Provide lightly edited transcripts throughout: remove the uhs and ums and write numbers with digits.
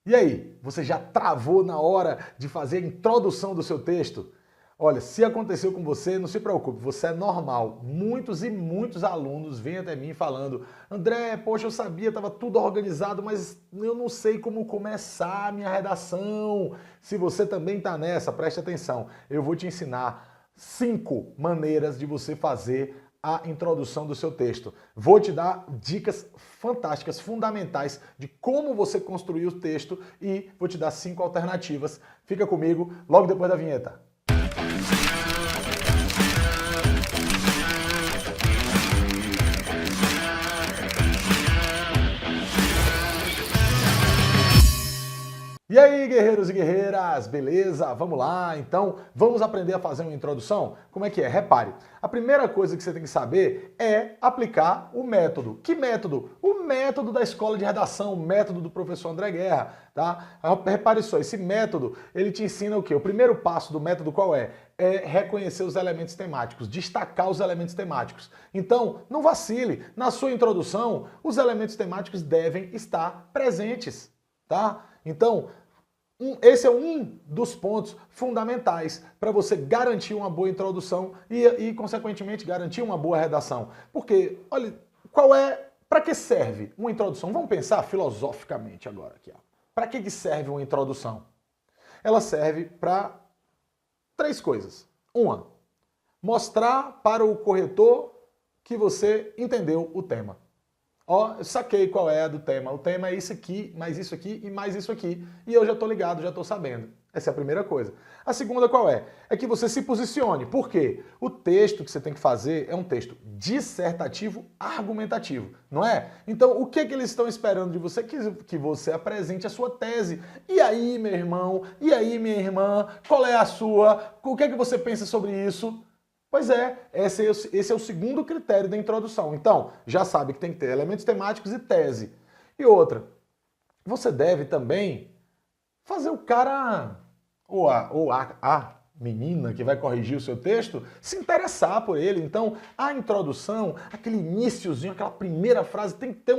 E aí, você já travou na hora de fazer a introdução do seu texto? Olha, se aconteceu com você, não se preocupe, você é normal. Muitos e muitos alunos vêm até mim falando: André, poxa, eu sabia, estava tudo organizado, mas eu não sei como começar a minha redação. Se você também está nessa, preste atenção. Eu vou te ensinar 5 maneiras de você fazer a introdução do seu texto. Vou te dar dicas fantásticas, fundamentais de como você construir o texto e vou te dar 5 alternativas. Fica comigo logo depois da vinheta. E aí, guerreiros e guerreiras, beleza? Vamos lá, então vamos aprender a fazer uma introdução? Como é que é? Repare, a primeira coisa que você tem que saber é aplicar o método. Que método? O método da escola de redação, o método do professor André Guerra, tá? Repare só, esse método, ele te ensina o quê? O primeiro passo do método qual é? É reconhecer os elementos temáticos, destacar os elementos temáticos. Então, não vacile, na sua introdução, os elementos temáticos devem estar presentes, tá? Então, esse é um dos pontos fundamentais para você garantir uma boa introdução consequentemente, garantir uma boa redação. Porque, olha, para que serve uma introdução? Vamos pensar filosoficamente agora aqui. Para que serve uma introdução? Ela serve para 3 coisas. Uma, mostrar para o corretor que você entendeu o tema. Ó, eu saquei qual é a do tema. O tema é isso aqui, mais isso aqui e mais isso aqui. E eu já estou ligado, já estou sabendo. Essa é a primeira coisa. A segunda qual é? É que você se posicione. Por quê? O texto que você tem que fazer é um texto dissertativo argumentativo, não é? Então, o que eles estão esperando de você? Que você apresente a sua tese. E aí, meu irmão? E aí, minha irmã? Qual é a sua? O que você pensa sobre isso? Pois é, esse é o segundo critério da introdução. Então, já sabe que tem que ter elementos temáticos e tese. E outra, você deve também fazer o cara, ou a menina que vai corrigir o seu texto, se interessar por ele. Então, a introdução, aquele iniciozinho, aquela primeira frase, tem que ter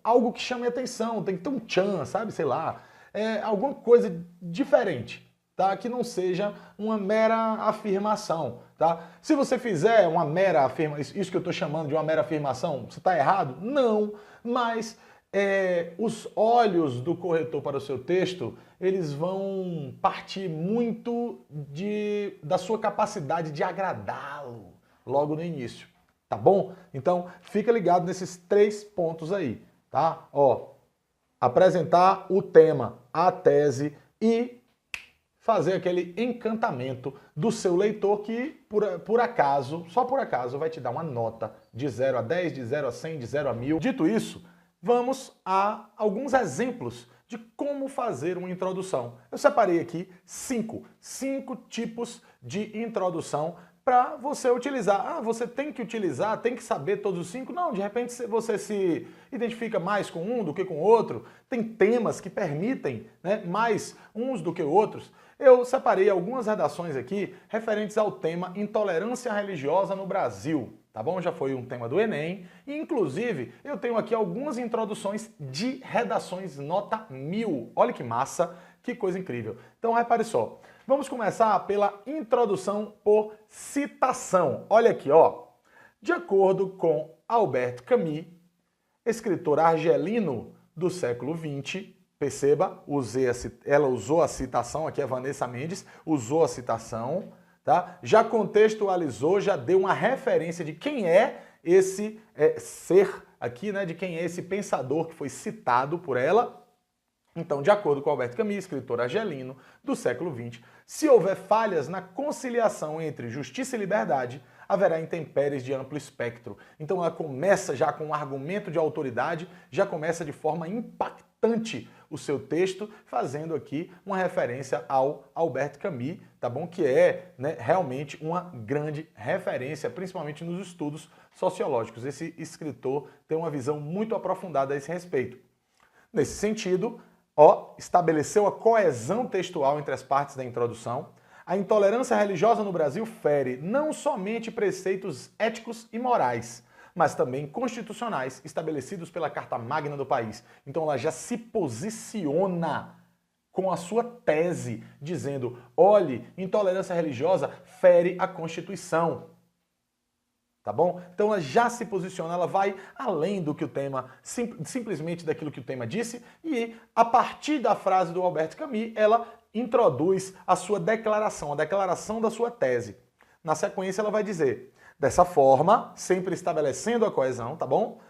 algo que chame a atenção, tem que ter um tchan, sabe, sei lá, alguma coisa diferente. Tá? Que não seja uma mera afirmação. Tá? Se você fizer uma mera afirmação, isso que eu estou chamando de uma mera afirmação, você está errado? Não, mas os olhos do corretor para o seu texto, eles vão partir muito da sua capacidade de agradá-lo logo no início. Tá bom? Então, fica ligado nesses 3 pontos aí. Tá? Ó, apresentar o tema, a tese e fazer aquele encantamento do seu leitor que, por acaso, só por acaso, vai te dar uma nota de 0 a 10, de 0 a 100, de 0 a 1000. Dito isso, vamos a alguns exemplos de como fazer uma introdução. Eu separei aqui 5 tipos de introdução para você utilizar. Ah, você tem que utilizar, tem que saber todos os 5? Não, de repente você se identifica mais com um do que com o outro. Tem temas que permitem, né, mais uns do que outros. Eu separei algumas redações aqui referentes ao tema intolerância religiosa no Brasil, tá bom? Já foi um tema do Enem e, inclusive, eu tenho aqui algumas introduções de redações nota 1000. Olha que massa, que coisa incrível. Então, repare só. Vamos começar pela introdução por citação. Olha aqui, ó. De acordo com Albert Camus, escritor argelino do século XX, perceba, ela usou a citação, aqui é Vanessa Mendes, usou a citação, tá? Já contextualizou, já deu uma referência de quem é esse ser aqui, né? De quem é esse pensador que foi citado por ela. Então, de acordo com Albert Camus, escritor argelino do século XX, se houver falhas na conciliação entre justiça e liberdade, haverá intempéries de amplo espectro. Então ela começa já com um argumento de autoridade, já começa de forma impactante o seu texto, fazendo aqui uma referência ao Albert Camus, tá bom? Que é, né, realmente uma grande referência, principalmente nos estudos sociológicos. Esse escritor tem uma visão muito aprofundada a esse respeito. Nesse sentido, estabeleceu a coesão textual entre as partes da introdução. A intolerância religiosa no Brasil fere não somente preceitos éticos e morais, mas também constitucionais estabelecidos pela Carta Magna do país. Então ela já se posiciona com a sua tese, dizendo, olhe, intolerância religiosa fere a Constituição. Tá bom? Então ela já se posiciona, ela vai além do que o tema, simplesmente daquilo que o tema disse, e a partir da frase do Albert Camus, ela introduz a sua declaração, a declaração da sua tese. Na sequência ela vai dizer, dessa forma, sempre estabelecendo a coesão, tá bom?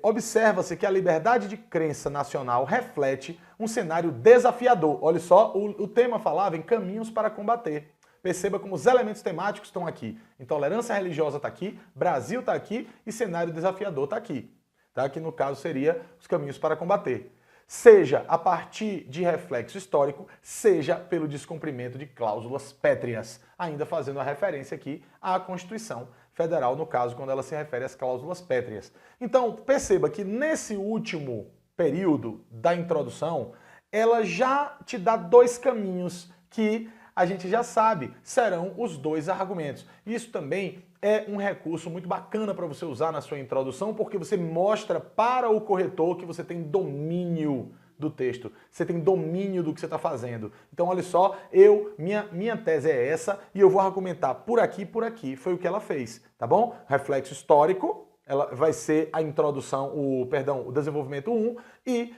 Observa-se que a liberdade de crença nacional reflete um cenário desafiador. Olha só, o tema falava em caminhos para combater. Perceba como os elementos temáticos estão aqui. Intolerância religiosa está aqui, Brasil está aqui e cenário desafiador está aqui. Tá? Que no caso seria os caminhos para combater. Seja a partir de reflexo histórico, seja pelo descumprimento de cláusulas pétreas. Ainda fazendo a referência aqui à Constituição Federal, no caso, quando ela se refere às cláusulas pétreas. Então, perceba que nesse último período da introdução, ela já te dá dois caminhos que a gente já sabe, serão os dois argumentos. Isso também é um recurso muito bacana para você usar na sua introdução, porque você mostra para o corretor que você tem domínio do texto, você tem domínio do que você está fazendo. Então, olha só, minha tese é essa e eu vou argumentar por aqui, foi o que ela fez, tá bom? Reflexo histórico, ela vai ser a introdução, o desenvolvimento 1 e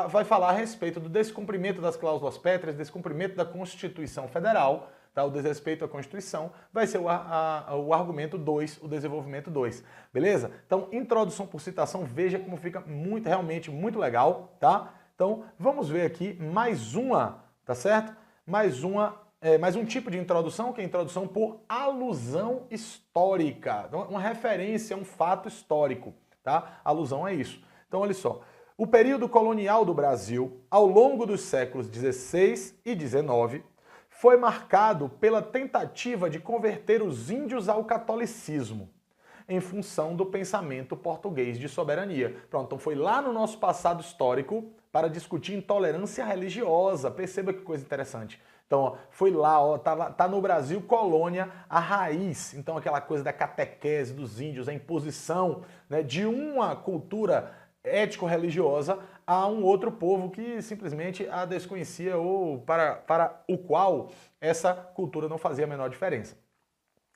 vai falar a respeito do descumprimento das cláusulas pétreas, descumprimento da Constituição Federal, tá? O desrespeito à Constituição vai ser o argumento 2, o desenvolvimento 2, beleza? Então, introdução por citação, veja como fica realmente muito legal, tá? Então, vamos ver aqui mais uma, tá certo? Mais um tipo de introdução, que é a introdução por alusão histórica. Então, uma referência a um fato histórico, tá? Alusão a isso. Então, olha só. O período colonial do Brasil, ao longo dos séculos XVI e XIX, foi marcado pela tentativa de converter os índios ao catolicismo, em função do pensamento português de soberania. Pronto, então foi lá no nosso passado histórico para discutir intolerância religiosa. Perceba que coisa interessante. Então, ó, foi lá, ó, tá no Brasil colônia a raiz. Então, aquela coisa da catequese dos índios, a imposição, né, de uma cultura ético-religiosa a um outro povo que simplesmente a desconhecia ou para o qual essa cultura não fazia a menor diferença.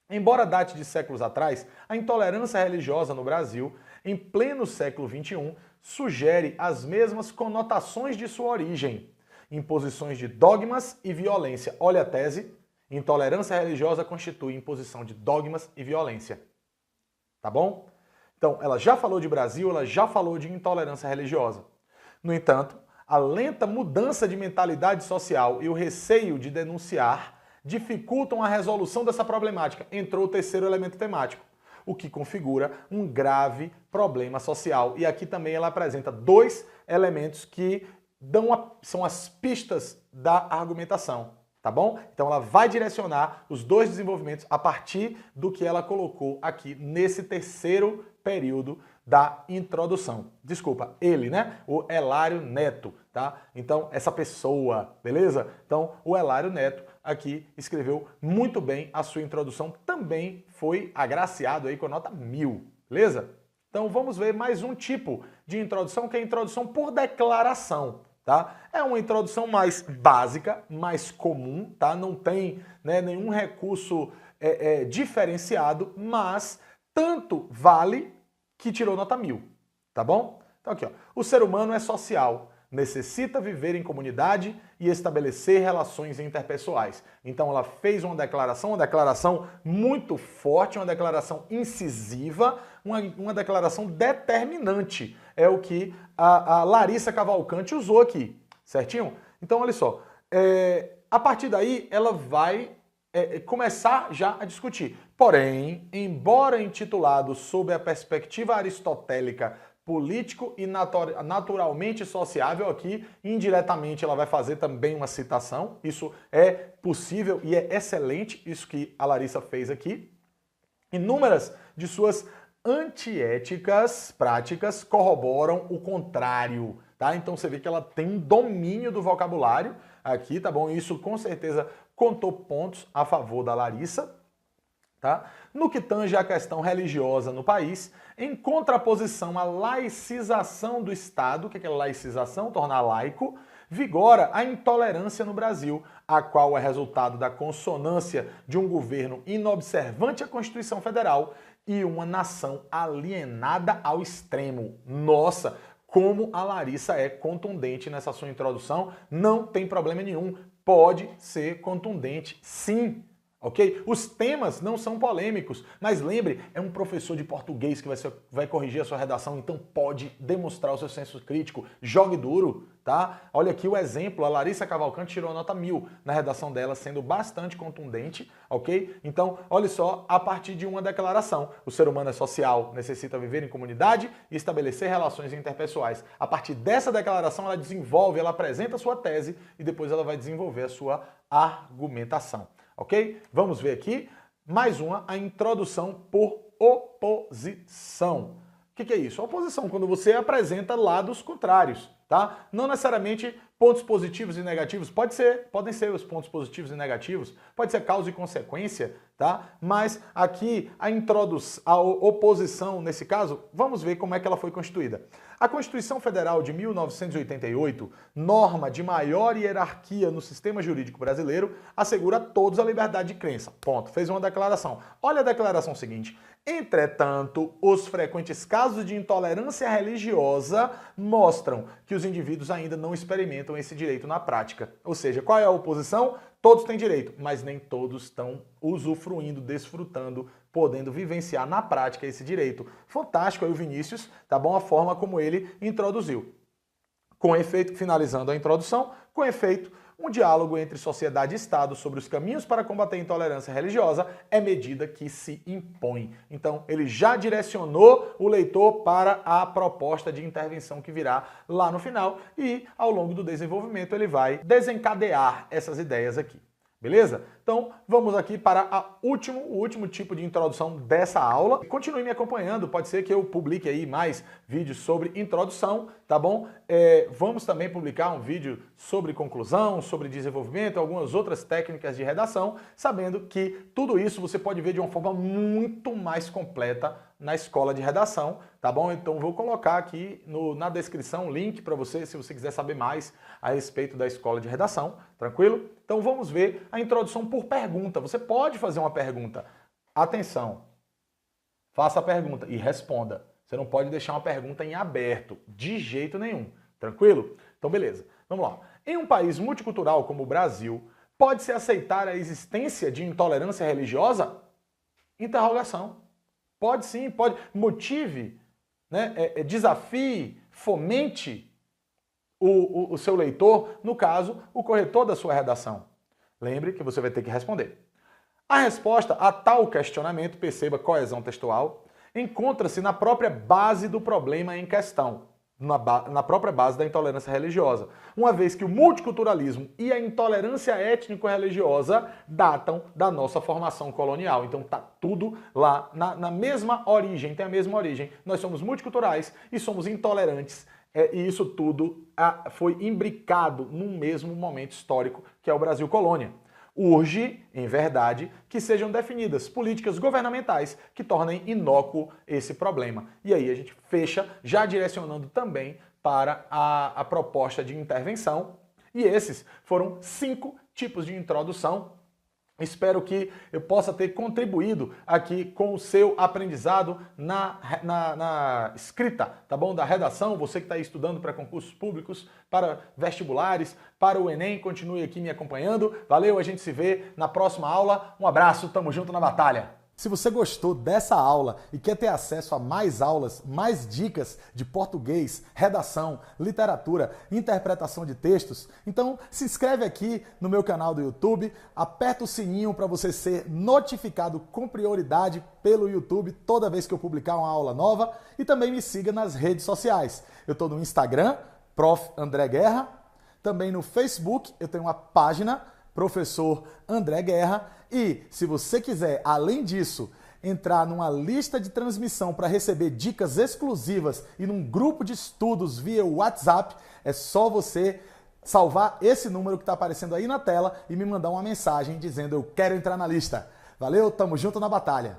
Embora date de séculos atrás, a intolerância religiosa no Brasil, em pleno século XXI, sugere as mesmas conotações de sua origem. Imposições de dogmas e violência. Olha a tese, intolerância religiosa constitui imposição de dogmas e violência. Tá bom? Então, ela já falou de Brasil, ela já falou de intolerância religiosa. No entanto, a lenta mudança de mentalidade social e o receio de denunciar dificultam a resolução dessa problemática. Entrou o terceiro elemento temático, o que configura um grave problema social. E aqui também ela apresenta dois elementos que são as pistas da argumentação, tá bom? Então ela vai direcionar os dois desenvolvimentos a partir do que ela colocou aqui nesse terceiro período da introdução. Desculpa, ele, né? O Helário Neto, tá? Então, essa pessoa, beleza? Então, o Helário Neto aqui escreveu muito bem a sua introdução, também foi agraciado aí com a nota 1000, beleza? Então, vamos ver mais um tipo de introdução, que é a introdução por declaração, tá? É uma introdução mais básica, mais comum, tá? Não tem, né, nenhum recurso diferenciado, mas tanto vale que tirou nota 1000, tá bom? Então aqui, ó, o ser humano é social, necessita viver em comunidade e estabelecer relações interpessoais. Então ela fez uma declaração muito forte, uma declaração incisiva, uma declaração determinante. É o que a Larissa Cavalcante usou aqui, certinho? Então olha só, a partir daí ela vai começar já a discutir. Porém, embora intitulado sob a perspectiva aristotélica político e naturalmente sociável, aqui indiretamente ela vai fazer também uma citação. Isso é possível e é excelente, isso que a Larissa fez aqui. Inúmeras de suas antiéticas práticas corroboram o contrário, tá? Então você vê que ela tem um domínio do vocabulário aqui, tá bom? Isso com certeza contou pontos a favor da Larissa, tá? No que tange à questão religiosa no país, em contraposição à laicização do Estado, o que é laicização? Tornar laico, vigora a intolerância no Brasil, a qual é resultado da consonância de um governo inobservante à Constituição Federal e uma nação alienada ao extremo. Nossa, como a Larissa é contundente nessa sua introdução, não tem problema nenhum, pode ser contundente, sim. Ok? Os temas não são polêmicos, mas lembre, é um professor de português que vai corrigir a sua redação, então pode demonstrar o seu senso crítico. Jogue duro, tá? Olha aqui o exemplo, a Larissa Cavalcante tirou a nota 1000 na redação dela, sendo bastante contundente, ok? Então, olha só, a partir de uma declaração, o ser humano é social, necessita viver em comunidade e estabelecer relações interpessoais. A partir dessa declaração, ela desenvolve, ela apresenta a sua tese e depois ela vai desenvolver a sua argumentação. Ok? Vamos ver aqui mais uma, a introdução por oposição. O que é isso? A oposição, quando você apresenta lados contrários, tá? Não necessariamente pontos positivos e negativos, podem ser os pontos positivos e negativos, pode ser causa e consequência, tá? Mas aqui a oposição, nesse caso, vamos ver como é que ela foi constituída. A Constituição Federal de 1988, norma de maior hierarquia no sistema jurídico brasileiro, assegura a todos a liberdade de crença. Ponto. Fez uma declaração. Olha a declaração seguinte. Entretanto, os frequentes casos de intolerância religiosa mostram que os indivíduos ainda não experimentam esse direito na prática. Ou seja, qual é a oposição? Todos têm direito, mas nem todos estão usufruindo, desfrutando, podendo vivenciar na prática esse direito. Fantástico aí o Vinícius, tá bom? A forma como ele introduziu. Com efeito, finalizando a introdução, com efeito, um diálogo entre sociedade e Estado sobre os caminhos para combater a intolerância religiosa é medida que se impõe. Então, ele já direcionou o leitor para a proposta de intervenção que virá lá no final e, ao longo do desenvolvimento, ele vai desencadear essas ideias aqui. Beleza? Então, vamos aqui para o último tipo de introdução dessa aula. Continue me acompanhando, pode ser que eu publique aí mais vídeos sobre introdução, tá bom? Vamos também publicar um vídeo sobre conclusão, sobre desenvolvimento, algumas outras técnicas de redação, sabendo que tudo isso você pode ver de uma forma muito mais completa na escola de redação, tá bom? Então vou colocar aqui na descrição um link para você, se você quiser saber mais a respeito da escola de redação, tranquilo? Então vamos ver a introdução por pergunta. Você pode fazer uma pergunta. Atenção, faça a pergunta e responda. Você não pode deixar uma pergunta em aberto, de jeito nenhum, tranquilo? Então beleza, vamos lá. Em um país multicultural como o Brasil, pode-se aceitar a existência de intolerância religiosa? Interrogação. Pode sim, pode. Motive, né? Desafie, fomente o seu leitor, no caso, o corretor da sua redação. Lembre que você vai ter que responder. A resposta a tal questionamento, perceba coesão textual, encontra-se na própria base do problema em questão, na própria base da intolerância religiosa, uma vez que o multiculturalismo e a intolerância étnico-religiosa datam da nossa formação colonial. Então tá tudo lá na mesma origem, tem a mesma origem. Nós somos multiculturais e somos intolerantes, e isso tudo foi imbricado num mesmo momento histórico, que é o Brasil colônia. Urge, em verdade, que sejam definidas políticas governamentais que tornem inócuo esse problema. E aí a gente fecha já direcionando também para a proposta de intervenção. E esses foram 5 tipos de introdução. Espero que eu possa ter contribuído aqui com o seu aprendizado na escrita, tá bom? Da redação, você que está aí estudando para concursos públicos, para vestibulares, para o Enem, continue aqui me acompanhando. Valeu, a gente se vê na próxima aula. Um abraço, tamo junto na batalha! Se você gostou dessa aula e quer ter acesso a mais aulas, mais dicas de português, redação, literatura, interpretação de textos, então se inscreve aqui no meu canal do YouTube, aperta o sininho para você ser notificado com prioridade pelo YouTube toda vez que eu publicar uma aula nova e também me siga nas redes sociais. Eu estou no Instagram, Prof. André Guerra, também no Facebook eu tenho uma página, Professor André Guerra, e se você quiser, além disso, entrar numa lista de transmissão para receber dicas exclusivas e num grupo de estudos via WhatsApp, é só você salvar esse número que está aparecendo aí na tela e me mandar uma mensagem dizendo eu quero entrar na lista. Valeu, tamo junto na batalha!